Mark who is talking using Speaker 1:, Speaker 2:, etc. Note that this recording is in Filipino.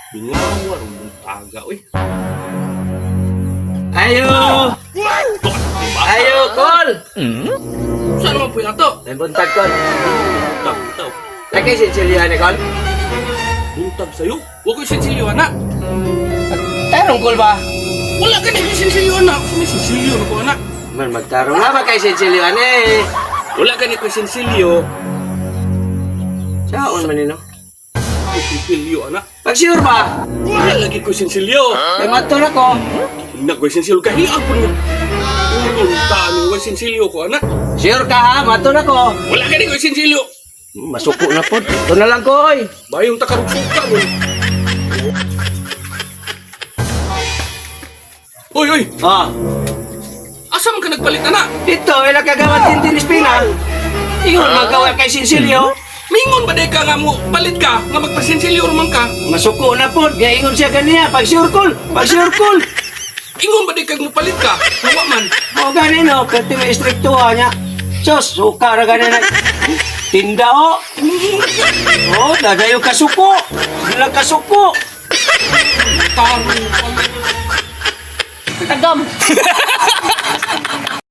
Speaker 1: Bingawar mong taga, uy.
Speaker 2: Ayo!
Speaker 1: Diba?
Speaker 2: Ayo, Kol!
Speaker 1: Saan naman po yung ato?
Speaker 2: May buntag, Kol.
Speaker 1: Taw.
Speaker 2: Lagi si Chilihan ni Kol.
Speaker 1: Buntag sa'yo. Huwag ko sinsilyo, anak.
Speaker 2: Tarong, Kol ba?
Speaker 1: Wala ka na yung sinsilyo, anak. May sinsilyo na ko, anak.
Speaker 2: Man, magtarong nga ba kay si Chilihan eh?
Speaker 1: Wala ka na yung sinsilyo.
Speaker 2: Saan man nino?
Speaker 1: Sinsilyo, anak.
Speaker 2: Pag-sure ba?
Speaker 1: Wala lagi ko sinsilyo.
Speaker 2: May matur ako.
Speaker 1: Nagway sinsilyo kahiya po mo. Ununtaan mo yung sinsilyo ko, anak.
Speaker 2: Sure ka ha? Matur ako.
Speaker 1: Wala ka na yung sinsilyo.
Speaker 2: Masuko na po. Ito na lang, Koy.
Speaker 1: Bayong takarugsuka mo. Oy!
Speaker 2: Oh,
Speaker 1: Asa man ka nagpalit, anak?
Speaker 2: dito, ilang kagawat din tinispina. Iyon, magawa kay Sinsilyo.
Speaker 1: Mingon ba day ka nga mo, palit ka, nga magpasinsilyo naman ka?
Speaker 2: Masuko na po. Gaingon siya ganiya. Pag-sure, Kol. Pag-sure, Kol.
Speaker 1: Ingon ba day ka mo palit ka? Hawa man.
Speaker 2: O ganino, kasi may istriktuha niya. Sos, suka na ganina. Tinda o. O, dadayo kasuko. Bilang kasuko.
Speaker 1: Tarong.
Speaker 2: Tagam.